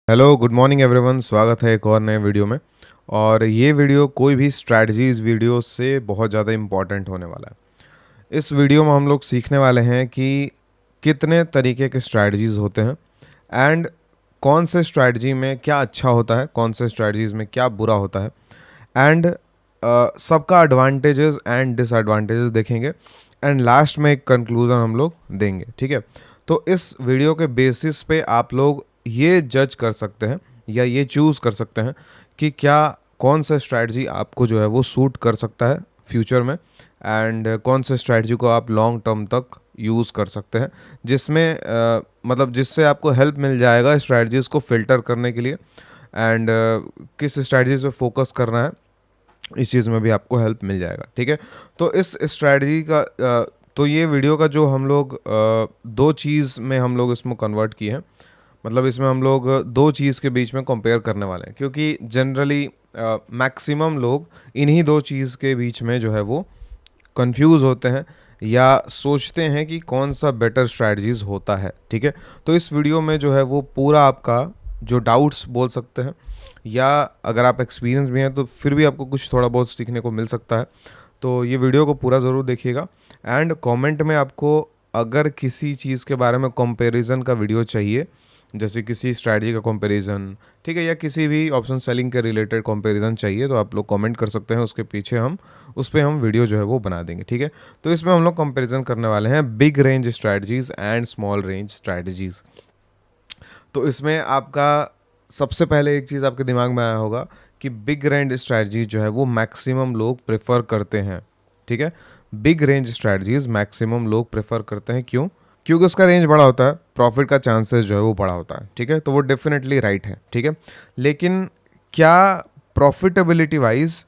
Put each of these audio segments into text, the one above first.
Hello good morning everyone, स्वागत है एक और नए वीडियो में। और ये वीडियो कोई भी स्ट्रैटेजीज वीडियो से बहुत ज़्यादा इम्पॉर्टेंट होने वाला है। इस वीडियो में हम लोग सीखने वाले हैं कि कितने तरीके के स्ट्रैटेजीज होते हैं एंड कौन से स्ट्रैटेजी में क्या अच्छा होता है, कौन से स्ट्रैटेजीज में क्या बुरा होता है एंड सबका एडवांटेजेस एंड डिसएडवांटेजेस देखेंगे एंड लास्ट में एक कंक्लूजन हम लोग देंगे। ठीक है, तो इस वीडियो के बेसिस पे आप लोग ये जज कर सकते हैं या ये चूज़ कर सकते हैं कि क्या कौन सा स्ट्रैटेजी आपको जो है वो सूट कर सकता है फ्यूचर में एंड कौन से स्ट्रैटेजी को आप लॉन्ग टर्म तक यूज़ कर सकते हैं, जिसमें मतलब जिससे आपको हेल्प मिल जाएगा स्ट्रैटेजीज़ को फिल्टर करने के लिए एंड किस स्ट्रैटेजीज पे फोकस करना है, इस चीज़ में भी आपको हेल्प मिल जाएगा। ठीक है, तो इस स्ट्रैटेजी का तो ये वीडियो का जो हम लोग दो चीज़ में हम लोग इसमें कन्वर्ट किए हैं, मतलब इसमें हम लोग दो चीज़ के बीच में कंपेयर करने वाले हैं, क्योंकि जनरली मैक्सिमम लोग इन्हीं दो चीज़ के बीच में जो है वो कंफ्यूज होते हैं या सोचते हैं कि कौन सा बेटर स्ट्रैटेजीज होता है। ठीक है, तो इस वीडियो में जो है वो पूरा आपका जो डाउट्स बोल सकते हैं या अगर आप एक्सपीरियंस भी हैं तो फिर भी आपको कुछ थोड़ा बहुत सीखने को मिल सकता है। तो ये वीडियो को पूरा ज़रूर देखिएगा एंड कमेंट में आपको अगर किसी चीज़ के बारे में कंपैरिजन का वीडियो चाहिए, जैसे किसी स्ट्रैटेजी का कंपैरिजन, ठीक है, या किसी भी ऑप्शन सेलिंग के रिलेटेड कंपैरिजन चाहिए तो आप लोग कमेंट कर सकते हैं। उसके पीछे हम उस पर हम वीडियो जो है वो बना देंगे। ठीक है, तो इसमें हम लोग कंपैरिजन करने वाले हैं big range strategies and small range strategies. तो इसमें आपका सबसे पहले एक चीज़ आपके दिमाग में आया होगा कि बिग रेंज स्ट्रैटेजी जो है वो मैक्सिमम लोग प्रेफर करते हैं। ठीक है, बिग रेंज स्ट्रैटेजीज मैक्सिमम लोग प्रेफर करते हैं, क्यों? क्योंकि उसका रेंज बड़ा होता है, प्रॉफिट का चांसेस जो है वो बड़ा होता है। ठीक है, तो वो डेफिनेटली राइट है। ठीक है, लेकिन क्या profitability wise,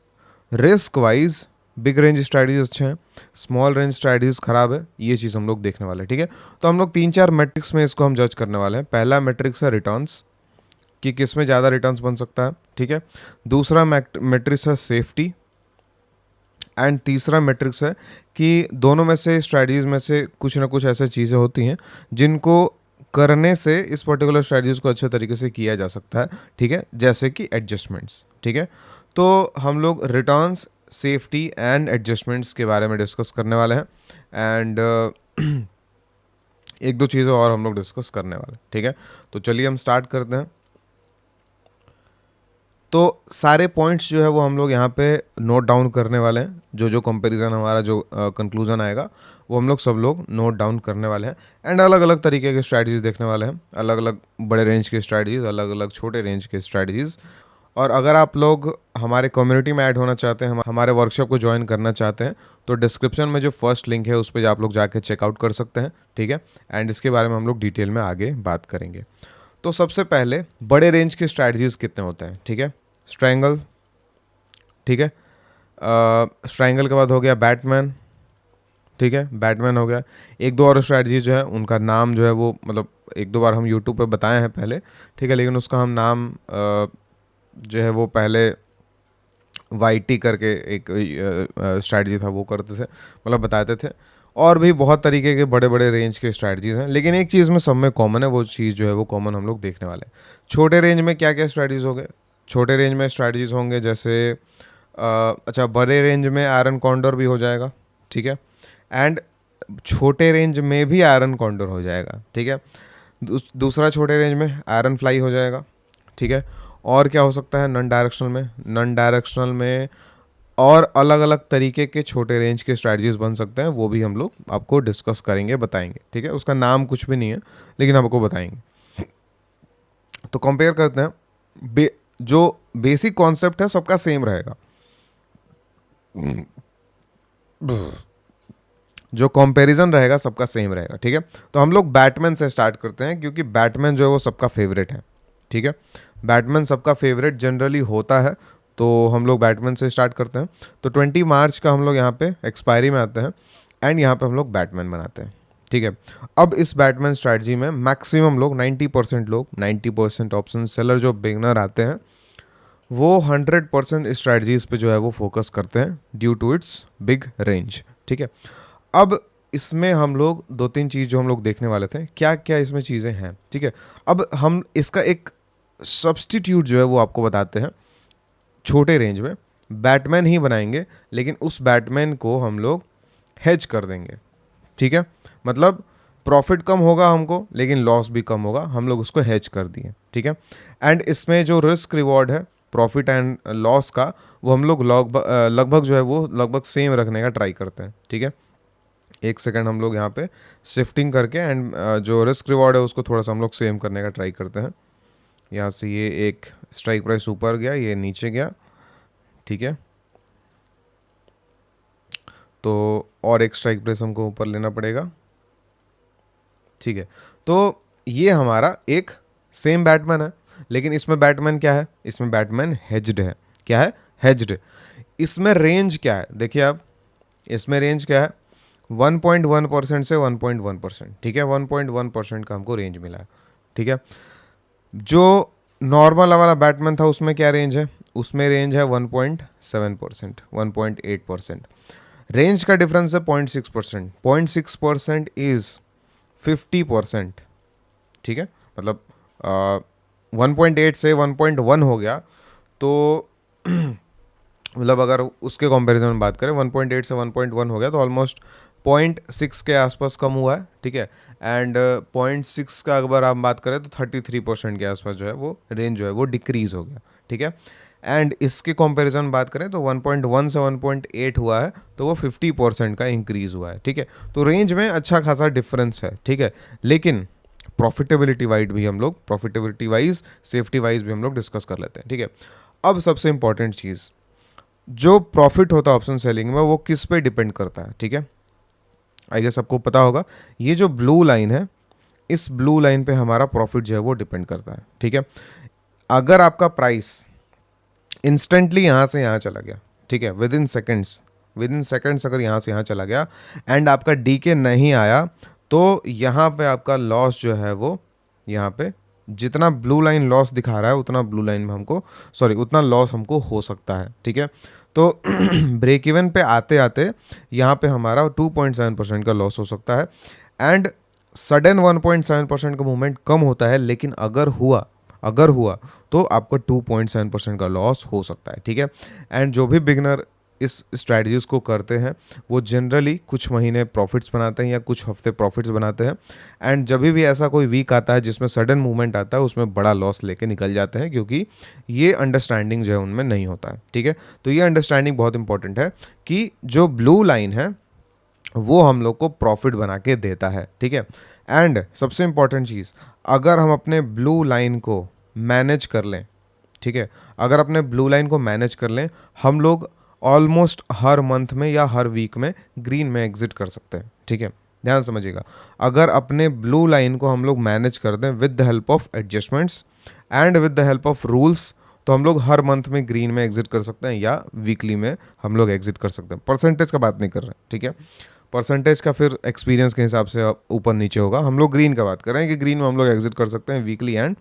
risk wise big range strategies अच्छे हैं, स्मॉल रेंज स्ट्रैटेजीज खराब है? ये चीज़ हम लोग देखने वाले हैं। ठीक है, तो हम लोग 3-4 मैट्रिक्स में इसको हम जज करने वाले हैं। पहला मैट्रिक्स है रिटर्न्स, कि किस में ज़्यादा रिटर्न्स बन सकता है। ठीक है, दूसरा मैट्रिक्स है सेफ्टी एंड तीसरा मैट्रिक्स है कि दोनों में से स्ट्रैटेजीज में से कुछ ना कुछ ऐसी चीज़ें होती हैं जिनको करने से इस पर्टिकुलर स्ट्रैटेजीज को अच्छे तरीके से किया जा सकता है। ठीक है, जैसे कि एडजस्टमेंट्स। ठीक है, तो हम लोग रिटर्न्स, सेफ्टी एंड एडजस्टमेंट्स के बारे में डिस्कस करने वाले हैं एंड एक दो चीज़ें और हम लोग डिस्कस करने वाले हैं। ठीक है, तो चलिए हम स्टार्ट करते हैं। तो सारे पॉइंट्स जो है वो हम लोग यहाँ पे नोट डाउन करने वाले हैं। जो जो कंपैरिजन हमारा जो कंक्लूजन आएगा वो हम लोग सब लोग नोट डाउन करने वाले हैं एंड अलग अलग तरीके के स्ट्रैटेजीज देखने वाले हैं। अलग अलग बड़े रेंज के स्ट्रैटेजीज, अलग अलग छोटे रेंज के स्ट्रैटेजीज। और अगर आप लोग हमारे कम्युनिटी में ऐड होना चाहते हैं, हमारे वर्कशॉप को ज्वाइन करना चाहते हैं, तो डिस्क्रिप्शन में जो फर्स्ट लिंक है उस पर आप लोग जाके चेकआउट कर सकते हैं। ठीक है, एंड इसके बारे में हम लोग डिटेल में आगे बात करेंगे। तो सबसे पहले बड़े रेंज के स्ट्रैटेजीज कितने होते हैं? ठीक है, स्ट्रैंगल। ठीक है, स्ट्रैंगल के बाद हो गया बैटमैन। ठीक है, बैटमैन हो गया। एक दो और स्ट्रैटेजी जो है उनका नाम जो है वो मतलब एक दो बार हम यूट्यूब पे बताए हैं पहले। ठीक है, लेकिन उसका हम नाम जो है वो पहले वाईटी करके एक स्ट्रैटेजी था वो करते थे, मतलब बताते थे। और भी बहुत तरीके के बड़े बड़े रेंज के स्ट्रैटेजीज हैं, लेकिन एक चीज़ में सब में कॉमन है, वो चीज़ जो है वो कॉमन हम लोग देखने वाले हैं। छोटे रेंज में क्या क्या स्ट्रैटेजीज हो गए? छोटे रेंज में स्ट्रैटेजीज होंगे जैसे अच्छा, बड़े रेंज में आयरन कॉन्डोर भी हो जाएगा। ठीक है, एंड छोटे रेंज में भी आयरन कॉन्डोर हो जाएगा। ठीक है, दूसरा छोटे रेंज में आयरन फ्लाई हो जाएगा। ठीक है, और क्या हो सकता है नॉन डायरेक्शनल में? नॉन डायरेक्शनल में और अलग अलग तरीके के छोटे रेंज के स्ट्रैटेजीज बन सकते हैं, वो भी हम लोग आपको डिस्कस करेंगे, बताएंगे। ठीक है, उसका नाम कुछ भी नहीं है लेकिन आपको बताएंगे। तो कंपेयर करते हैं। जो बेसिक कॉन्सेप्ट है सबका सेम रहेगा। जो कंपैरिजन रहेगा सबका सेम रहेगा। ठीक है, तो हम लोग बैटमैन से स्टार्ट करते हैं क्योंकि बैटमैन जो है वो सबका फेवरेट है। ठीक है, बैटमैन सबका फेवरेट जनरली होता है, तो हम लोग बैटमैन से स्टार्ट करते हैं। तो 20 मार्च का हम लोग यहाँ पे एक्सपायरी में आते हैं एंड यहाँ पे हम लोग बैटमैन बनाते हैं। ठीक है, अब इस बैटमैन स्ट्रैटेजी में मैक्सिमम लोग 90% लोग 90% ऑप्शन सेलर जो बिगनर आते हैं वो 100% स्ट्रैटेजीज पे जो है वो फोकस करते हैं due to its big range. ठीक है, अब इसमें हम लोग दो तीन चीज़ जो हम लोग देखने वाले थे, क्या क्या इसमें चीज़ें हैं। ठीक है, अब हम इसका एक सब्स्टिट्यूट जो है वो आपको बताते हैं छोटे रेंज में बैटमैन ही बनाएंगे, लेकिन उस बैटमैन को हम लोग हेज कर देंगे, ठीक है। मतलब प्रॉफिट कम होगा हमको, लेकिन लॉस भी कम होगा, हम लोग उसको हेज कर दिए, ठीक है। एंड इसमें जो रिस्क रिवॉर्ड है प्रॉफिट एंड लॉस का, वो हम लोग लगभग जो है वो लगभग सेम रखने का ट्राई करते हैं, ठीक है। एक सेकंड हम लोग यहाँ पे शिफ्टिंग करके एंड जो रिस्क रिवॉर्ड है उसको थोड़ा सा हम लोग सेम करने का ट्राई करते हैं। यहाँ से ये एक स्ट्राइक प्राइस ऊपर गया, ये नीचे गया, ठीक है। तो और एक स्ट्राइक प्राइस हमको ऊपर लेना पड़ेगा, ठीक है। तो ये हमारा एक सेम बैटमैन है, लेकिन इसमें बैटमैन क्या है, इसमें बैटमैन हेज्ड है। क्या है? हेज्ड। इसमें रेंज क्या है देखिए आप, इसमें रेंज क्या है 1.1% से 1.1%, ठीक है। 1.1% का हमको रेंज मिला है, ठीक है। जो नॉर्मल वाला बैटमैन था उसमें क्या रेंज है, उसमें रेंज है 1.7%, 1.8%। रेंज का डिफरेंस है 0.6%। 0.6% इज 50%, ठीक है। मतलब 1.8 से 1.1 हो गया, तो मतलब अगर उसके कंपैरिजन में बात करें 1.8 से 1.1 हो गया तो ऑलमोस्ट 0.6 के आसपास कम हुआ है, ठीक है। एंड 0.6 का अगर आप बात करें तो 33% के आसपास जो है वो रेंज जो है वो डिक्रीज हो गया, ठीक है। एंड इसके कंपैरिजन में बात करें तो 1.1 से 1.8 हुआ है तो वो 50% का इंक्रीज हुआ है, ठीक है। तो रेंज में अच्छा खासा डिफरेंस है, ठीक है। लेकिन प्रॉफिटेबिलिटी वाइज भी हम लोग, प्रॉफिटेबिलिटी वाइज सेफ्टी वाइज भी हम लोग डिस्कस कर लेते हैं, ठीक है। अब सबसे इंपॉर्टेंट चीज़, जो प्रॉफिट होता है ऑप्शन सेलिंग में वो किस पे डिपेंड करता है, ठीक है। आई गेस सबको पता होगा, ये जो ब्लू लाइन है, इस ब्लू लाइन पे हमारा प्रॉफिट जो है वो डिपेंड करता है, ठीक है। अगर आपका प्राइस इंस्टेंटली यहाँ से यहाँ चला गया, ठीक है, विद इन सेकेंड्स अगर यहाँ से यहाँ चला गया एंड आपका डीके नहीं आया, तो यहाँ पे आपका लॉस जो है वो, यहाँ पे जितना ब्लू लाइन लॉस दिखा रहा है उतना ब्लू लाइन में हमको, सॉरी, उतना लॉस हमको हो सकता है, ठीक है। तो ब्रेक इवन पे आते आते यहाँ पे हमारा 2.7% का लॉस हो सकता है। एंड सडन 1.7% का मूवमेंट कम होता है, लेकिन अगर हुआ तो आपको 2.7% का लॉस हो सकता है, ठीक है। एंड जो भी बिगनर इस स्ट्रैटेजीज को करते हैं वो जनरली कुछ महीने प्रॉफिट्स बनाते हैं या कुछ हफ्ते प्रॉफिट्स बनाते हैं। एंड जब भी ऐसा कोई वीक आता है जिसमें सडन मूवमेंट आता है उसमें बड़ा लॉस लेके निकल जाते हैं, क्योंकि ये अंडरस्टैंडिंग जो है उनमें नहीं होता है, ठीक है। तो ये अंडरस्टैंडिंग बहुत इंपॉर्टेंट है कि जो ब्लू लाइन है वो हम लोग को प्रॉफिट बना के देता है, ठीक है। एंड सबसे इंपॉर्टेंट चीज़, अगर हम अपने ब्लू लाइन को मैनेज कर लें, ठीक है, अगर अपने ब्लू लाइन को मैनेज कर लें, हम लोग ऑलमोस्ट हर मंथ में या हर वीक में ग्रीन में एग्जिट कर सकते हैं, ठीक है। ध्यान समझिएगा, अगर अपने ब्लू लाइन को हम लोग मैनेज कर दें with the help of adjustments and with the help of rules, तो हम लोग हर मंथ में ग्रीन में एग्जिट कर सकते हैं या वीकली में हम लोग एग्जिट कर सकते हैं। परसेंटेज का बात नहीं कर रहे हैं, ठीक है। परसेंटेज का फिर एक्सपीरियंस के हिसाब से ऊपर नीचे होगा, हम लोग ग्रीन का बात कर रहे हैं कि ग्रीन में हम लोग एग्जिट कर सकते हैं वीकली एंड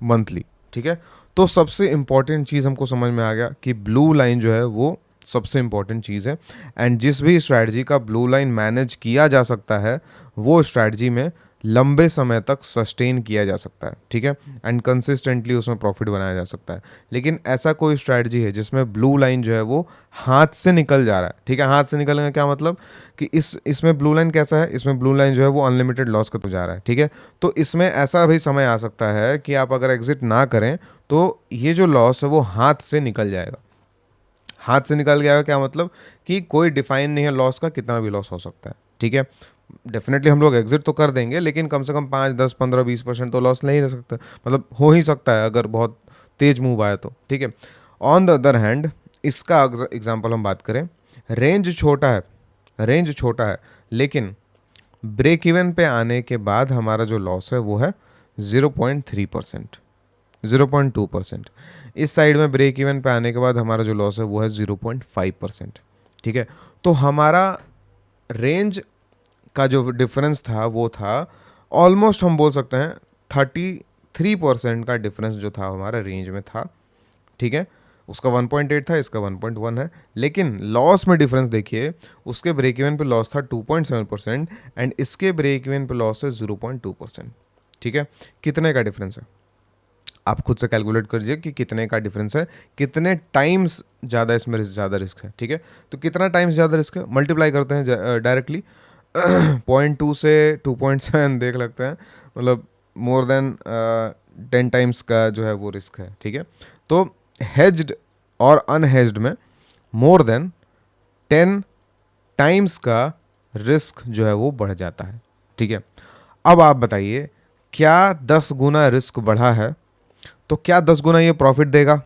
मंथली, ठीक है। तो सबसे इंपॉर्टेंट चीज़ हमको समझ में आ गया कि ब्लू लाइन जो है वो सबसे इंपॉर्टेंट चीज़ है। एंड जिस भी स्ट्रैटेजी का ब्लू लाइन मैनेज किया जा सकता है वो स्ट्रैटेजी में लंबे समय तक सस्टेन किया जा सकता है, ठीक है। एंड कंसिस्टेंटली उसमें प्रॉफिट बनाया जा सकता है। लेकिन ऐसा कोई स्ट्रैटेजी है जिसमें ब्लू लाइन जो है वो हाथ से निकल जा रहा है, ठीक है। हाथ से निकलने का क्या मतलब कि इसमें ब्लू लाइन कैसा है, इसमें ब्लू लाइन जो है वो अनलिमिटेड लॉस करते जा रहा है, ठीक है। तो इसमें ऐसा भी समय आ सकता है कि आप अगर एग्जिट ना करें तो ये जो लॉस है वो हाथ से निकल जाएगा। हाथ से निकल गया क्या मतलब कि कोई डिफाइन नहीं है लॉस का, कितना भी लॉस हो सकता है, ठीक है। डेफिनेटली हम लोग एग्जिट तो कर देंगे, लेकिन कम से कम 5, 10, 15, 20% तो लॉस ले ही सकता है, मतलब हो ही सकता है अगर बहुत तेज मूव आया तो, ठीक है। ऑन द अदर हैंड इसका एग्जांपल हम बात करें, रेंज छोटा है, रेंज छोटा है, लेकिन ब्रेक इवन पे आने के बाद हमारा जो लॉस है वो है 0.3%, 0.2%। इस साइड में ब्रेक इवन पे आने के बाद हमारा जो लॉस है वो है 0.5%, ठीक है। तो हमारा रेंज का जो डिफरेंस था वो था ऑलमोस्ट हम बोल सकते हैं 33% का डिफरेंस जो था हमारा रेंज में था, ठीक है। उसका 1.8 था, इसका 1.1 है, लेकिन लॉस में डिफरेंस देखिए, उसके ब्रेक इवन पे लॉस था 2.7% एंड इसके ब्रेक इवन पे लॉस है 0.2%, ठीक है। कितने का डिफरेंस है? आप खुद से कैलकुलेट करिए कि कितने का डिफरेंस है, कितने टाइम्स ज़्यादा इसमें ज़्यादा रिस्क है। ठीक है, तो कितना टाइम्स ज़्यादा रिस्क है, मल्टीप्लाई करते हैं डायरेक्टली। 0.2 से 2.7 देख लगते हैं, मतलब मोर देन 10 टाइम्स का जो है वो रिस्क है। ठीक है, तो हेज्ड और अनहेज्ड में मोर देन 10 टाइम्स का रिस्क जो है वो बढ़ जाता है। ठीक है, अब आप बताइए, क्या 10 गुना रिस्क बढ़ा है तो क्या 10 गुना ये प्रॉफिट देगा?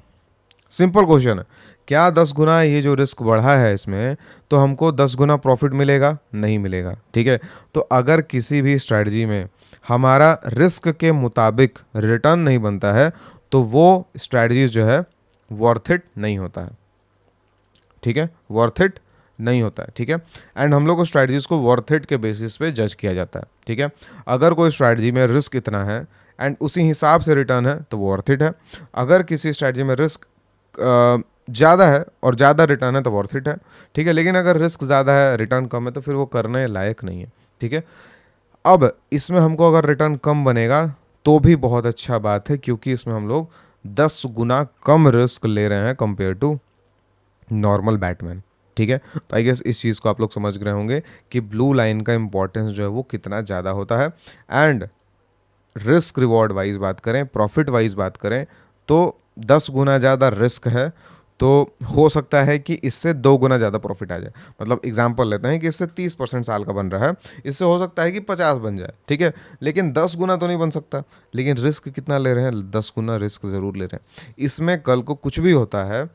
सिंपल क्वेश्चन है, क्या 10 गुना ये जो रिस्क बढ़ा है इसमें तो हमको 10 गुना प्रॉफिट मिलेगा? नहीं मिलेगा। ठीक है, तो अगर किसी भी स्ट्रैटेजी में हमारा रिस्क के मुताबिक रिटर्न नहीं बनता है तो वो स्ट्रैटेजीज जो है वर्थ इट नहीं होता है। ठीक है, वर्थ इट नहीं होता है। ठीक है, एंड हम लोग को स्ट्रैटेजीज को वर्थ इट के बेसिस पे जज किया जाता है। ठीक है, अगर कोई स्ट्रैटेजी में रिस्क इतना है एंड उसी हिसाब से रिटर्न है तो वो वर्थ इट है। अगर किसी स्ट्रैटेजी में रिस्क ज़्यादा है और ज़्यादा रिटर्न है तो वर्थ इट है। ठीक है, लेकिन अगर रिस्क ज़्यादा है रिटर्न कम है तो फिर वो करने लायक नहीं है। ठीक है, अब इसमें हमको अगर रिटर्न कम बनेगा तो भी बहुत अच्छा बात है, क्योंकि इसमें हम लोग 10 गुना कम रिस्क ले रहे हैं कंपेयर टू नॉर्मल बैटमैन। ठीक है, तो आई गेस इस चीज़ को आप लोग समझ गए होंगे कि ब्लू लाइन का इंपॉर्टेंस जो है वो कितना ज़्यादा होता है। एंड रिस्क रिवॉर्ड वाइज बात करें, प्रॉफिट वाइज बात करें, तो 10 गुना ज़्यादा रिस्क है तो हो सकता है कि इससे 2 गुना ज़्यादा प्रॉफिट आ जाए। मतलब एग्जांपल लेते हैं कि इससे 30% साल का बन रहा है, इससे हो सकता है कि 50 बन जाए। ठीक है, लेकिन 10 गुना तो नहीं बन सकता। लेकिन रिस्क कितना ले रहे हैं? 10 गुना रिस्क ज़रूर ले रहे हैं। इसमें कल को कुछ भी होता है,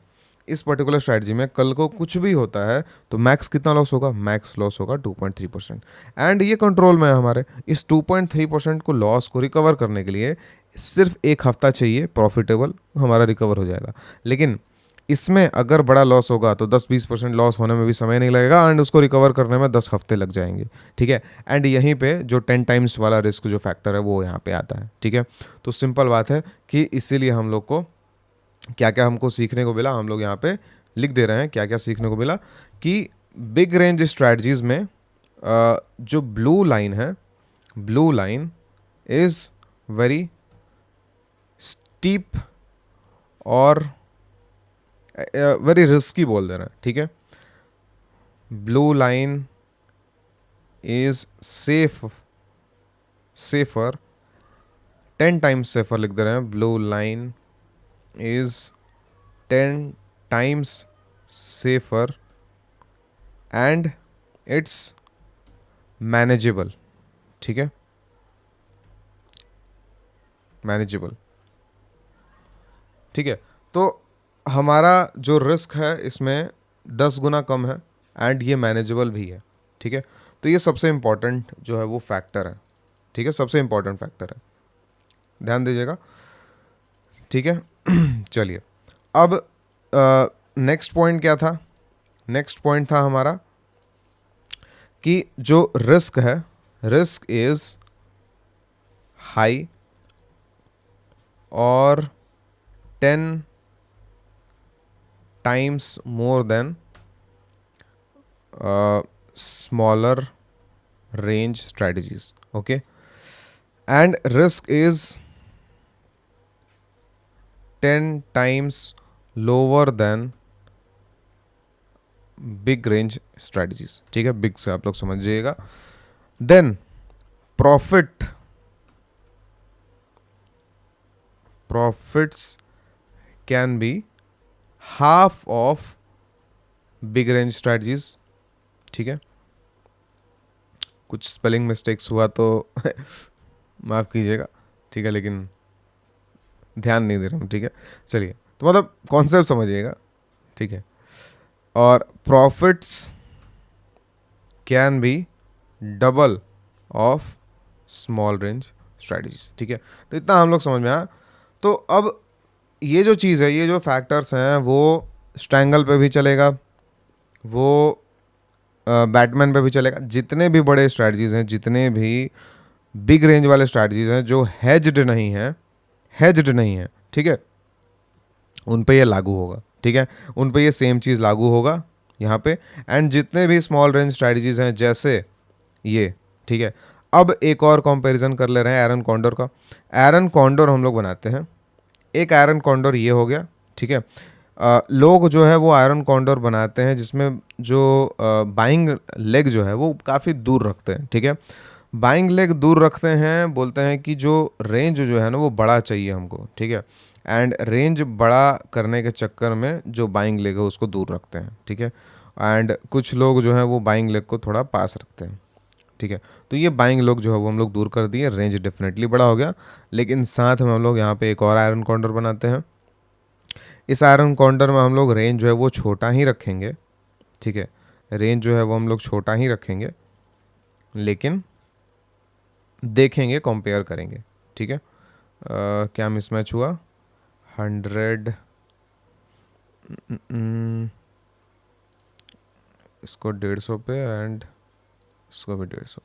इस पर्टिकुलर स्ट्रैटेजी में कल को कुछ भी होता है तो मैक्स कितना लॉस होगा? मैक्स लॉस होगा 2.3%। एंड ये कंट्रोल में है हमारे। इस 2.3% को लॉस को रिकवर करने के लिए सिर्फ 1 हफ्ता चाहिए, प्रॉफिटेबल हमारा रिकवर हो जाएगा। लेकिन इसमें अगर बड़ा लॉस होगा तो 10-20% लॉस होने में भी समय नहीं लगेगा एंड उसको रिकवर करने में 10 हफ्ते लग जाएंगे। ठीक है, एंड यहीं पे जो 10 टाइम्स वाला रिस्क जो फैक्टर है वो यहाँ पे आता है। ठीक है, तो सिंपल बात है कि इसीलिए हम लोग को क्या क्या हमको सीखने को मिला, हम लोग यहाँ पे लिख दे रहे हैं क्या क्या सीखने को मिला। कि बिग रेंज स्ट्रैटेजीज में जो ब्लू लाइन है, blue line is very steep और वेरी रिस्की बोल दे रहे हैं। ठीक है, blue line is safer 10 times safer लिख दे रहे हैं। Blue line is 10 times safer and it's manageable. ठीक है, मैनेजेबल। ठीक है, तो हमारा जो रिस्क है इसमें 10 गुना कम है एंड ये मैनेजेबल भी है। ठीक है, तो ये सबसे इंपॉर्टेंट जो है वो फैक्टर है। ठीक है, सबसे इंपॉर्टेंट फैक्टर है, ध्यान दीजिएगा। ठीक है, चलिए अब नेक्स्ट पॉइंट क्या था? नेक्स्ट पॉइंट था हमारा कि जो रिस्क है, रिस्क इज हाई और 10 times more than smaller range strategies. Okay, and risk is 10 times lower than big range strategies. ठीक है, बिग से आप लोग समझिएगा। Then profits can be half of big range strategies. ठीक है, कुछ स्पेलिंग मिस्टेक्स हुआ तो माफ़ कीजिएगा। ठीक है, लेकिन ध्यान नहीं दे रहा हूँ। ठीक है, चलिए, तो मतलब कॉन्सेप्ट समझिएगा। ठीक है, और profits can B double of small range strategies. ठीक है, तो इतना हम लोग समझ में आया। तो अब ये जो चीज़ है, ये जो फैक्टर्स हैं वो स्ट्रैंगल पे भी चलेगा, वो बैटमैन पे भी चलेगा। जितने भी बड़े स्ट्रैटेजीज हैं, जितने भी बिग रेंज वाले स्ट्रैटेजीज हैं जो हेज्ड नहीं है, ठीक है, उन पे ये लागू होगा। ठीक है, उन पे ये सेम चीज़ लागू होगा यहाँ पे। एंड जितने भी स्मॉल रेंज स्ट्रैटेजीज हैं जैसे ये, ठीक है, अब एक और कंपैरिजन कर ले रहे हैं एरन कॉन्डोर का। एरन कॉन्डोर हम लोग बनाते हैं एक आयरन कॉन्डोर ये हो गया, ठीक है। लोग जो है वो आयरन कॉन्डोर बनाते हैं जिसमें जो बाइंग लेग जो है वो काफ़ी दूर रखते हैं, ठीक है। बाइंग लेग दूर रखते हैं, बोलते हैं कि जो रेंज जो है ना वो बड़ा चाहिए हमको, ठीक है। एंड रेंज बड़ा करने के चक्कर में जो बाइंग लेग है उसको दूर रखते हैं, ठीक है। एंड कुछ लोग जो है वो बाइंग लेग को थोड़ा पास रखते हैं, ठीक है। तो ये बाइंग लोग जो है वो हम लोग दूर कर दिए, रेंज डेफिनेटली बड़ा हो गया। लेकिन साथ में हम लोग यहाँ पे एक और आयरन कॉन्डर बनाते हैं। इस आयरन कॉन्डर में हम लोग रेंज जो है वो छोटा ही रखेंगे, ठीक है। रेंज जो है वो हम लोग छोटा ही रखेंगे, लेकिन देखेंगे, कंपेयर करेंगे, ठीक है। क्या मिसमैच हुआ? 100, इसको 150 पे एंड इसको भी 150,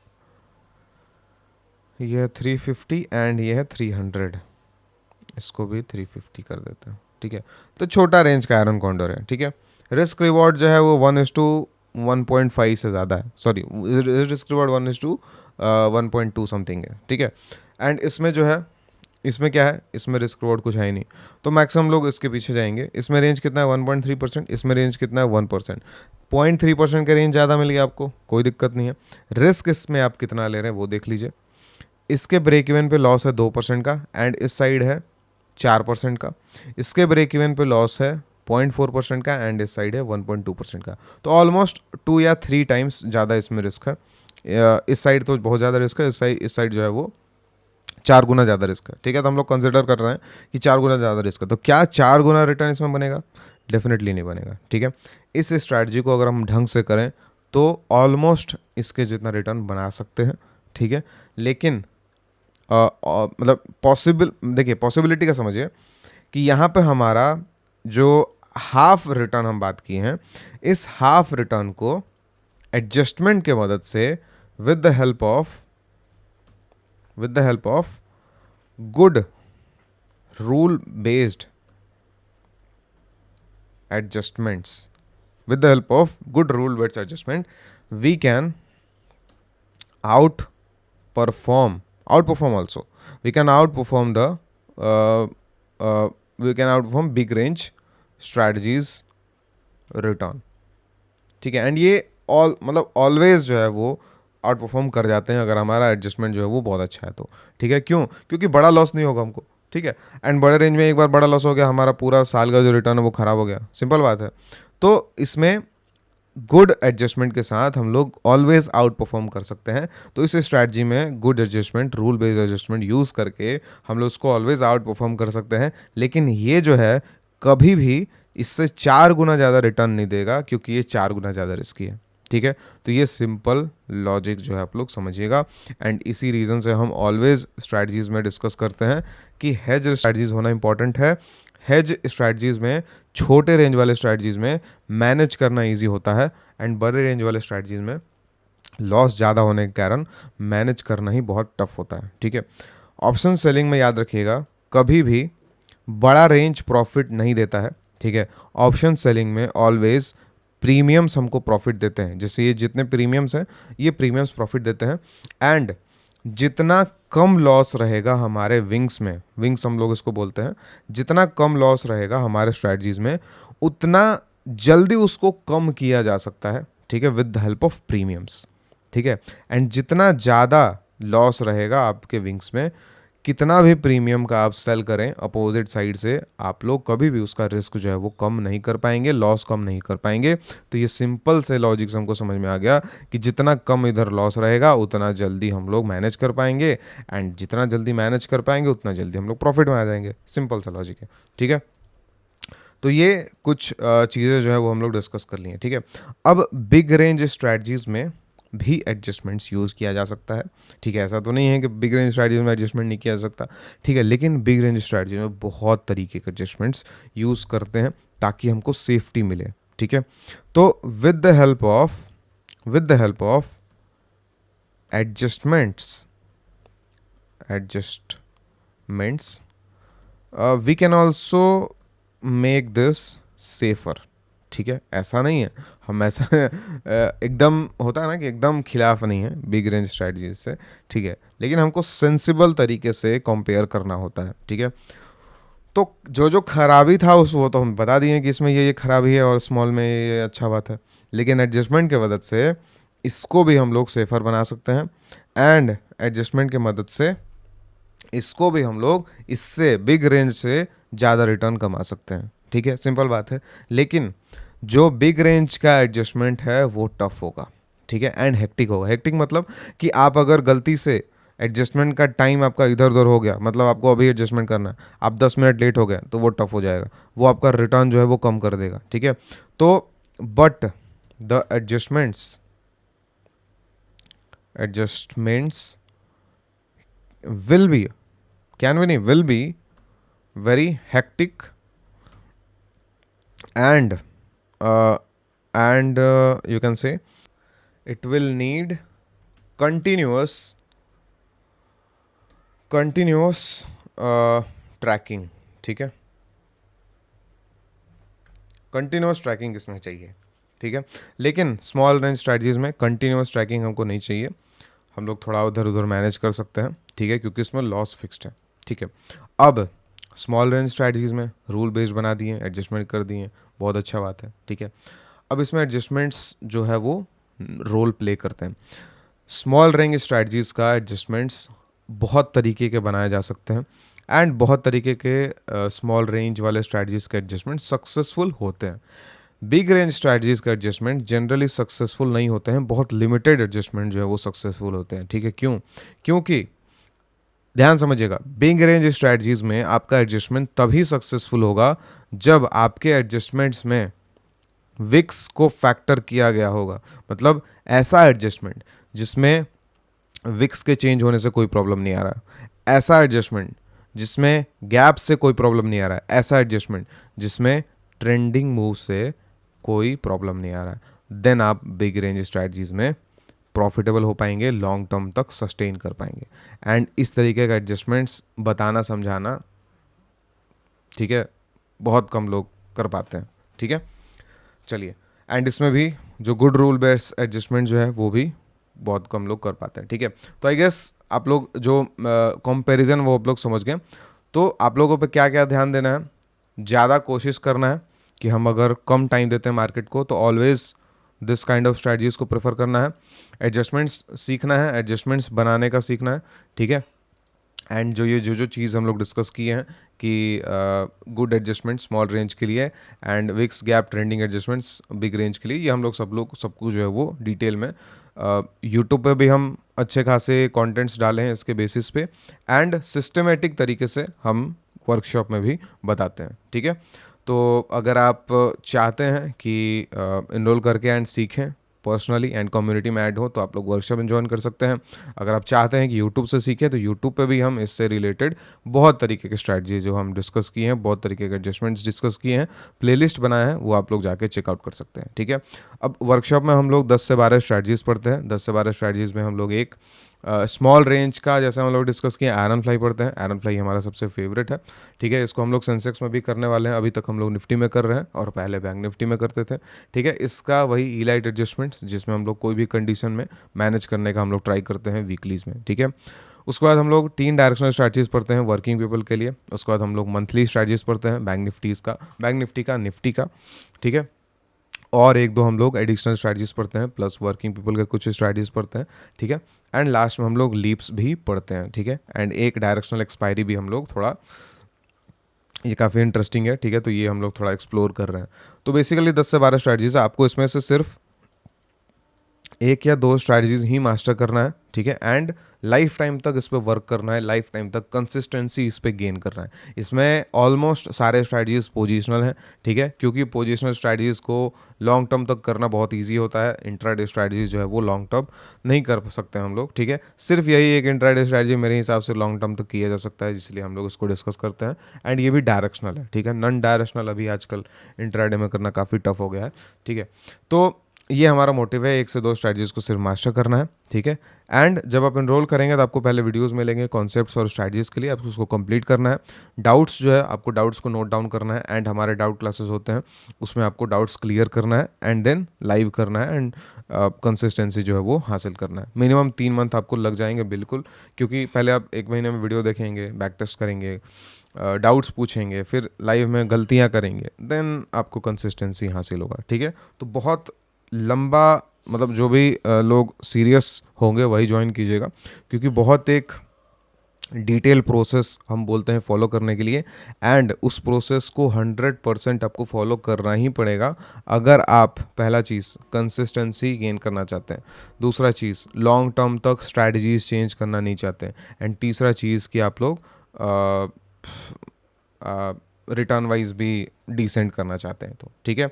ये है 350 एंड ये है 300, इसको भी 350 कर देते हैं, ठीक है। तो छोटा रेंज का आयरन कॉन्डोर है, ठीक है। रिस्क रिवॉर्ड जो है वो 1:1.5 से ज़्यादा है, सॉरी, रिस्क रिवॉर्ड 1:1.2 समथिंग है, ठीक है। एंड इसमें जो है, इसमें क्या है, इसमें रिस्क रिवॉर्ड कुछ है ही नहीं, तो मैक्सिमम लोग इसके पीछे जाएंगे। इसमें रेंज कितना है 1.3%, इसमें रेंज कितना है 1%, 0.3% का रेंज ज़्यादा मिल गया आपको, कोई दिक्कत नहीं है। रिस्क इसमें आप कितना ले रहे हैं वो देख लीजिए। इसके ब्रेक इवन पे लॉस है 2% का एंड इस साइड है 4% का। इसके ब्रेक इवन पे लॉस है 0.4% का एंड इस साइड है 1.2% का। तो ऑलमोस्ट 2 या 3 टाइम्स ज़्यादा इसमें रिस्क है। इस साइड तो बहुत ज़्यादा रिस्क है, इस साइड जो है वो 4 गुना ज़्यादा रिस्क है, ठीक है। तो हम लोग कंसिडर कर रहे हैं कि 4 गुना ज़्यादा रिस्क है, तो क्या 4 गुना रिटर्न इसमें बनेगा? डेफिनेटली नहीं बनेगा, ठीक है। इस स्ट्रैटेजी को अगर हम ढंग से करें तो ऑलमोस्ट इसके जितना रिटर्न बना सकते हैं, ठीक है। लेकिन मतलब पॉसिबल, देखिए पॉसिबिलिटी का समझिए कि यहाँ पे हमारा जो हाफ रिटर्न हम बात किए हैं, इस हाफ रिटर्न को एडजस्टमेंट के मदद से with the help of good rule based adjustments, with the help of good rule based adjustment, we can outperform also, we can outperform the uh, we can outperform big range strategies return, ठीक है। And ये all मतलब always जो है वो out perform कर जाते हैं अगर हमारा एडजस्टमेंट जो है वो बहुत अच्छा है तो, ठीक है। क्यों? क्योंकि बड़ा लॉस नहीं होगा हमको, ठीक है। एंड बड़े रेंज में एक बार बड़ा लॉस हो गया, हमारा पूरा साल का जो रिटर्न है वो खराब हो गया, सिंपल बात है। तो इसमें गुड एडजस्टमेंट के साथ हम लोग ऑलवेज आउट परफॉर्म कर सकते हैं। तो इस स्ट्रैटेजी में good adjustment, rule based adjustment use करके हम लोग उसको ऑलवेज आउट परफॉर्म कर सकते हैं। लेकिन ये जो है कभी भी इससे 4 गुना ज़्यादा रिटर्न नहीं देगा, क्योंकि ये 4 गुना ज़्यादा रिस्की है, ठीक है। तो ये सिंपल लॉजिक जो है आप लोग समझिएगा। एंड इसी रीज़न से हम ऑलवेज स्ट्रैटेजीज में डिस्कस करते हैं कि हेज स्ट्रैटेजीज होना इंपॉर्टेंट है। हेज स्ट्रैटेजीज में, छोटे रेंज वाले स्ट्रैटेजीज में मैनेज करना इजी होता है, एंड बड़े रेंज वाले स्ट्रैटेजीज में लॉस ज़्यादा होने के कारण मैनेज करना ही बहुत टफ होता है, ठीक है। ऑप्शन सेलिंग में याद रखिएगा, कभी भी बड़ा रेंज प्रॉफिट नहीं देता है, ठीक है। ऑप्शन सेलिंग में ऑलवेज प्रीमियम्स हमको प्रॉफिट देते हैं, जैसे ये जितने प्रीमियम्स हैं ये प्रीमियम्स प्रॉफिट देते हैं। एंड जितना कम लॉस रहेगा हमारे विंग्स में, विंग्स हम लोग इसको बोलते हैं, जितना कम लॉस रहेगा हमारे स्ट्रैटेजीज में उतना जल्दी उसको कम किया जा सकता है, ठीक है, with the help of premiums, ठीक है। एंड जितना ज़्यादा लॉस रहेगा आपके विंग्स में, कितना भी प्रीमियम का आप सेल करें अपोजिट साइड से, आप लोग कभी भी उसका रिस्क जो है वो कम नहीं कर पाएंगे, लॉस कम नहीं कर पाएंगे। तो ये सिंपल से लॉजिक से हमको समझ में आ गया कि जितना कम इधर लॉस रहेगा उतना जल्दी हम लोग मैनेज कर पाएंगे, एंड जितना जल्दी मैनेज कर पाएंगे उतना जल्दी हम लोग प्रॉफिट में आ जाएंगे। सिंपल सा लॉजिक है, ठीक है। तो ये कुछ चीज़ें जो है वो हम लोग डिस्कस कर लिए, ठीक है। अब बिग रेंज स्ट्रैटेजीज में भी एडजस्टमेंट्स यूज़ किया जा सकता है, ठीक है। ऐसा तो नहीं है कि बिग रेंज स्ट्रैटेजी में एडजस्टमेंट नहीं किया जा सकता, ठीक है। लेकिन बिग रेंज स्ट्रैटेजी में बहुत तरीके के एडजस्टमेंट्स यूज़ करते हैं ताकि हमको सेफ्टी मिले, ठीक है। तो with the help of adjustments we can also make this safer, ठीक है। ऐसा नहीं है हम ऐसा एकदम होता है ना कि एकदम खिलाफ नहीं है बिग रेंज स्ट्रैटेजीज से, ठीक है। लेकिन हमको सेंसिबल तरीके से कंपेयर करना होता है, ठीक है। तो जो जो खराबी था उस वो तो हम बता दिए कि इसमें ये खराबी है और स्मॉल में ये अच्छा बात है, लेकिन एडजस्टमेंट की मदद से इसको भी हम लोग सेफर बना सकते हैं, एंड एडजस्टमेंट की मदद से इसको भी हम लोग इससे बिग रेंज से ज़्यादा रिटर्न कमा सकते हैं। ठीक है, सिंपल बात है। लेकिन जो बिग रेंज का एडजस्टमेंट है वो टफ होगा, ठीक है, एंड हेक्टिक होगा। हेक्टिक मतलब कि आप अगर गलती से एडजस्टमेंट का टाइम आपका इधर उधर हो गया, मतलब आपको अभी एडजस्टमेंट करना है, आप 10 मिनट लेट हो गए तो वो टफ हो जाएगा, वो आपका रिटर्न जो है वो कम कर देगा। ठीक है, तो but the adjustments will be, can भी नहीं, will be very hectic and you can say it will need continuous tracking. ठीक है, कंटिन्यूस ट्रैकिंग इसमें चाहिए। ठीक है, लेकिन स्मॉल रेंज स्ट्रैटेजीज में कंटिन्यूस ट्रैकिंग हमको नहीं चाहिए, हम लोग थोड़ा उधर उधर मैनेज कर सकते हैं। ठीक है, क्योंकि इसमें लॉस फिक्स्ड है। ठीक है, अब स्मॉल रेंज स्ट्रैटेजीज में रूल बेस्ड बना दिए, एडजस्टमेंट कर दिए, बहुत अच्छा बात है। ठीक है, अब इसमें एडजस्टमेंट्स जो है वो रोल प्ले करते हैं। स्मॉल रेंज स्ट्रैटेजीज का एडजस्टमेंट्स बहुत तरीके के बनाए जा सकते हैं, एंड बहुत तरीके के स्मॉल रेंज वाले स्ट्रैटेजीज के एडजस्टमेंट सक्सेसफुल होते हैं। बिग रेंज स्ट्रैटेजीज का एडजस्टमेंट जनरली सक्सेसफुल नहीं होते हैं, बहुत लिमिटेड एडजस्टमेंट जो है वो सक्सेसफुल होते हैं। ठीक है, क्यों? क्योंकि ध्यान समझिएगा, बिग रेंज स्ट्रैटेजीज में आपका एडजस्टमेंट तभी सक्सेसफुल होगा जब आपके एडजस्टमेंट्स में विक्स को फैक्टर किया गया होगा। मतलब ऐसा एडजस्टमेंट जिसमें विक्स के चेंज होने से कोई प्रॉब्लम नहीं आ रहा, ऐसा एडजस्टमेंट जिसमें गैप से कोई प्रॉब्लम नहीं आ रहा है, ऐसा एडजस्टमेंट जिसमें ट्रेंडिंग मूव से कोई प्रॉब्लम नहीं आ रहा है, देन आप बिग रेंज स्ट्रैटेजीज में प्रॉफिटेबल हो पाएंगे, लॉन्ग टर्म तक सस्टेन कर पाएंगे। एंड इस तरीके का एडजस्टमेंट्स बताना समझाना, ठीक है, बहुत कम लोग कर पाते हैं। ठीक है, चलिए, एंड इसमें भी जो गुड रूल बेस्ड एडजस्टमेंट जो है वो भी बहुत कम लोग कर पाते हैं। ठीक है, तो आई गेस आप लोग जो कंपैरिजन वो आप लोग समझ गए। तो आप लोगों पे क्या क्या ध्यान देना है, ज़्यादा कोशिश करना है कि हम अगर कम टाइम देते हैं मार्केट को तो always this kind of strategies को प्रेफर करना है, एडजस्टमेंट्स सीखना है, एडजस्टमेंट्स बनाने का सीखना है। ठीक है, एंड जो जो चीज़ हम लोग डिस्कस किए हैं कि गुड एडजस्टमेंट स्मॉल रेंज के लिए and wicks gap trending adjustments big range के लिए, ये हम लोग सबको जो है वो डिटेल में यूट्यूब पे भी हम अच्छे खासे कंटेंट्स डाले हैं इसके बेसिस पे, एंड सिस्टमेटिक तरीके से हम वर्कशॉप में भी बताते हैं। ठीक है, तो अगर आप चाहते हैं कि इनरोल करके एंड सीखें पर्सनली एंड कम्युनिटी में ऐड हो तो आप लोग वर्कशॉप ज्वाइन कर सकते हैं। अगर आप चाहते हैं कि यूट्यूब से सीखें तो यूट्यूब पे भी हम इससे रिलेटेड बहुत तरीके के स्ट्रैटेजी जो हम डिस्कस किए हैं, बहुत तरीके के एडजस्टमेंट्स डिस्कस किए हैं, प्लेलिस्ट बनाया है, वो आप लोग जाके चेकआउट कर सकते हैं। ठीक है, अब वर्कशॉप में हम लोग 10 से 12 स्ट्रैटेजीज पढ़ते हैं। 10 से 12 स्ट्रैटेजीज में हम लोग एक स्मॉल रेंज का, जैसे हम लोग डिस्कस किए, आयरन फ्लाई पढ़ते हैं। आयरन फ्लाई हमारा सबसे फेवरेट है। ठीक है, इसको हम लोग सेंसेक्स में भी करने वाले हैं, अभी तक हम लोग निफ्टी में कर रहे हैं और पहले बैंक निफ्टी में करते थे। ठीक है, इसका वही ईलाइट एडजस्टमेंट्स जिसमें हम लोग कोई भी कंडीशन में मैनेज करने का हम लोग ट्राई करते हैं वीकलीज में। ठीक है, उसके बाद हम लोग 3 डायरेक्शनल स्ट्रैटेजीज पढ़ते हैं वर्किंग पीपल के लिए। उसके बाद हम लोग मंथली स्ट्रैटेजीज पढ़ते हैं बैंक निफ्टी का, निफ्टी का। ठीक है, और एक दो हम लोग एडिशनल स्ट्रैटेजीज पढ़ते हैं, प्लस वर्किंग पीपल के कुछ स्ट्रैटेजीज पढ़ते हैं। ठीक है, एंड लास्ट में हम लोग लीप्स भी पढ़ते हैं। ठीक है, एंड एक डायरेक्शनल एक्सपायरी भी हम लोग थोड़ा, ये काफ़ी इंटरेस्टिंग है। ठीक है, तो ये हम लोग थोड़ा एक्सप्लोर कर रहे हैं। तो बेसिकली 10 से 12 स्ट्रैटेजीज है, आपको इसमें से सिर्फ एक या दो स्ट्रैटेजीज ही मास्टर करना है। ठीक है, एंड लाइफ टाइम तक इस पर वर्क करना है, लाइफ टाइम तक कंसिस्टेंसी इस पर गेन करना है। इसमें ऑलमोस्ट सारे स्ट्रैटेजीज पोजिशनल हैं। ठीक है, क्योंकि पोजिशनल स्ट्रैटेजीज को लॉन्ग टर्म तक करना बहुत ईजी होता है, इंट्राडे स्ट्रैटेजीज जो है वो लॉन्ग टर्म नहीं कर सकते हम लोग। ठीक है, सिर्फ यही एक इंट्राडे स्ट्रैटेजी मेरे हिसाब से लॉन्ग टर्म तक किया जा सकता है, इसलिए हम लोग इसको डिस्कस करते हैं। एंड ये भी डायरेक्शनल है। ठीक है, नॉन डायरेक्शनल अभी आजकल इंट्राडे में करना काफ़ी टफ हो गया है। ठीक है, तो ये हमारा मोटिव है, 1 से 2 स्ट्रैटेजीज को सिर्फ मास्टर करना है, ठीक है। एंड जब आप इनरोल करेंगे तो आपको पहले वीडियोस मिलेंगे कॉन्सेप्ट्स और स्ट्रैटेजीज के लिए, आपको उसको कंप्लीट करना है। डाउट्स जो है आपको डाउट्स को नोट डाउन करना है, एंड हमारे डाउट क्लासेस होते हैं उसमें आपको डाउट्स क्लियर करना है एंड देन लाइव करना है, एंड कंसिस्टेंसी जो है वो हासिल करना है। मिनिमम 3 मंथ आपको लग जाएंगे बिल्कुल, क्योंकि पहले आप 1 महीने में वीडियो देखेंगे, बैक टेस्ट करेंगे, डाउट्स पूछेंगे, फिर लाइव में गलतियां करेंगे, देन आपको कंसिस्टेंसी हासिल होगा, ठीक है। तो बहुत लंबा, मतलब जो भी लोग सीरियस होंगे वही ज्वाइन कीजिएगा, क्योंकि बहुत एक डिटेल प्रोसेस हम बोलते हैं फॉलो करने के लिए, एंड उस प्रोसेस को 100% आपको फॉलो करना ही पड़ेगा अगर आप, पहला चीज़, कंसिस्टेंसी गेन करना चाहते हैं, दूसरा चीज़ लॉन्ग टर्म तक स्ट्रैटेजीज चेंज करना नहीं चाहते, एंड तीसरा चीज़ कि आप लोग रिटर्न वाइज भी डिसेंट करना चाहते हैं। तो ठीक है,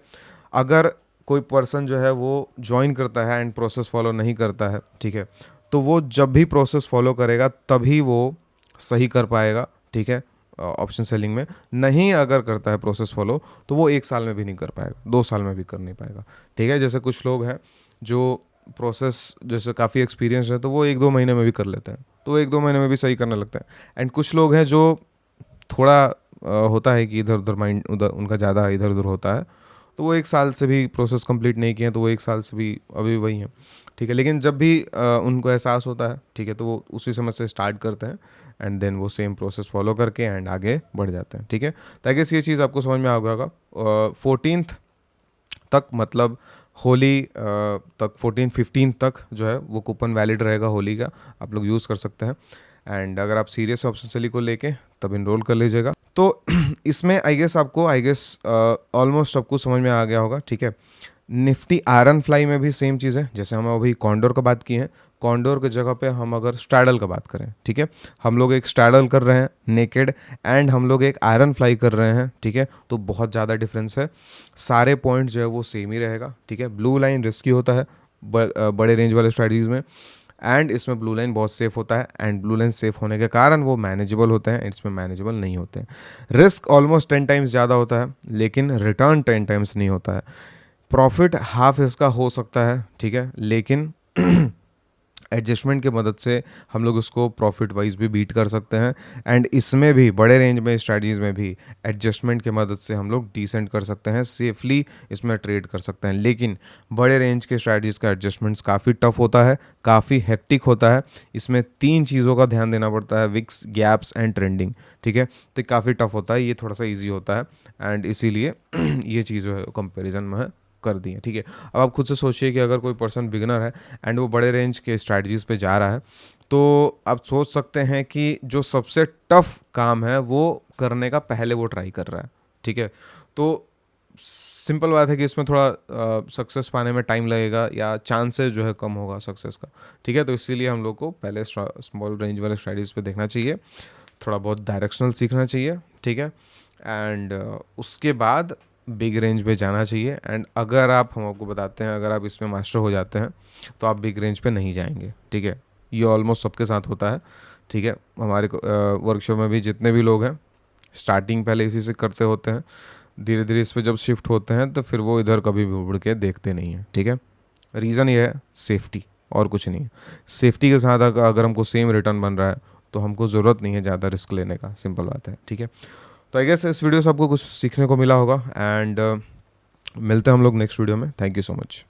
अगर कोई पर्सन जो है वो ज्वाइन करता है एंड प्रोसेस फॉलो नहीं करता है, ठीक है, तो वो जब भी प्रोसेस फॉलो करेगा तभी वो सही कर पाएगा, ठीक है, ऑप्शन सेलिंग में। नहीं अगर करता है प्रोसेस फॉलो तो वो 1 साल में भी नहीं कर पाएगा, 2 साल में भी कर नहीं पाएगा, ठीक है। जैसे कुछ लोग हैं जो प्रोसेस जैसे काफ़ी एक्सपीरियंस है तो वो 1-2 महीने में भी कर लेते हैं, तो वो 1-2 महीने में भी सही करने लगता है। एंड कुछ लोग हैं जो थोड़ा होता है कि इधर उधर माइंड उधर उनका ज़्यादा इधर उधर होता है, तो वो 1 साल से भी प्रोसेस कंप्लीट नहीं किए हैं, तो वो 1 साल से भी अभी वही हैं, ठीक है। लेकिन जब भी उनको एहसास होता है, ठीक है, तो वो उसी समय से स्टार्ट करते हैं एंड देन वो सेम प्रोसेस फॉलो करके एंड आगे बढ़ जाते हैं, ठीक है। ताकि ये चीज़ आपको समझ में आ गया होगा। 14th तक, मतलब होली तक, 14-15 तक जो है वो कूपन वैलिड रहेगा होली का, आप लोग यूज़ कर सकते हैं। एंड अगर आप सीरियस ऑप्शन सेली को लेके तब इनरोल कर लीजिएगा। तो इसमें आई गेस ऑलमोस्ट सबको समझ में आ गया होगा, ठीक है। निफ्टी आयरन फ्लाई में भी सेम चीज़ है, जैसे हम अभी कॉन्डोर का बात किए हैं, कॉन्डोर की जगह पे हम अगर स्ट्रैडल का बात करें, ठीक है, हम लोग एक स्ट्रैडल कर रहे हैं नेकेड, एंड हम लोग एक आयरन फ्लाई कर रहे हैं, ठीक है, तो बहुत ज़्यादा डिफरेंस है। सारे पॉइंट जो है वो सेम ही रहेगा, ठीक है। ब्लू लाइन रिस्की होता है बड़े रेंज वाले स्ट्रैटेजीज में, एंड इसमें ब्लू लाइन बहुत सेफ होता है, एंड ब्लू लाइन सेफ होने के कारण वो मैनेजेबल होते हैं, इसमें मैनेजेबल नहीं होते हैं। रिस्क ऑलमोस्ट 10 टाइम्स ज़्यादा होता है, लेकिन रिटर्न 10 टाइम्स नहीं होता है। प्रॉफिट हाफ इसका हो सकता है, ठीक है, लेकिन एडजस्टमेंट की मदद से हम लोग उसको प्रॉफिट वाइज भी बीट कर सकते हैं, एंड इसमें भी बड़े रेंज में स्ट्रैटेजीज में भी एडजस्टमेंट की मदद से हम लोग डिसेंट कर सकते हैं, सेफली इसमें ट्रेड कर सकते हैं। लेकिन बड़े रेंज के स्ट्रैटेजीज का एडजस्टमेंट्स काफ़ी टफ होता है, काफ़ी हेक्टिक होता है, इसमें 3 चीज़ों का ध्यान देना पड़ता है, विक्स, गैप्स एंड ट्रेंडिंग, ठीक है। तो काफ़ी टफ होता है, ये थोड़ा सा ईजी होता है, एंड इसीलिए ये चीज़ जो है कंपेरिजन में कर दी है, ठीक है। अब आप खुद से सोचिए कि अगर कोई पर्सन बिगनर है एंड वो बड़े रेंज के स्ट्रैटेजीज पे जा रहा है, तो आप सोच सकते हैं कि जो सबसे टफ काम है वो करने का पहले वो ट्राई कर रहा है, ठीक है। तो सिंपल बात है कि इसमें थोड़ा सक्सेस पाने में टाइम लगेगा, या चांसेस जो है कम होगा सक्सेस का, ठीक है। तो इसीलिए हम लोग को पहले स्मॉल रेंज वाले स्ट्रैटेजीज पे देखना चाहिए, थोड़ा बहुत डायरेक्शनल सीखना चाहिए, ठीक है, एंड उसके बाद बिग रेंज पे जाना चाहिए। एंड अगर आप, हम आपको बताते हैं, अगर आप इसमें मास्टर हो जाते हैं तो आप बिग रेंज पे नहीं जाएंगे, ठीक है। ये ऑलमोस्ट सबके साथ होता है, ठीक है। हमारे वर्कशॉप में भी जितने भी लोग हैं स्टार्टिंग पहले इसी से करते होते हैं, धीरे धीरे इस पर जब शिफ्ट होते हैं तो फिर वो इधर कभी भी उड़ के देखते नहीं हैं, ठीक है। रीज़न ये है सेफ्टी, और कुछ नहीं है। सेफ्टी के साथ अगर हमको सेम रिटर्न बन रहा है तो हमको ज़रूरत नहीं है ज़्यादा रिस्क लेने का, सिंपल बात है, ठीक है। तो आई गेस इस वीडियो से आपको कुछ सीखने को मिला होगा, एंड मिलते हैं हम लोग नेक्स्ट वीडियो में। Thank you so much.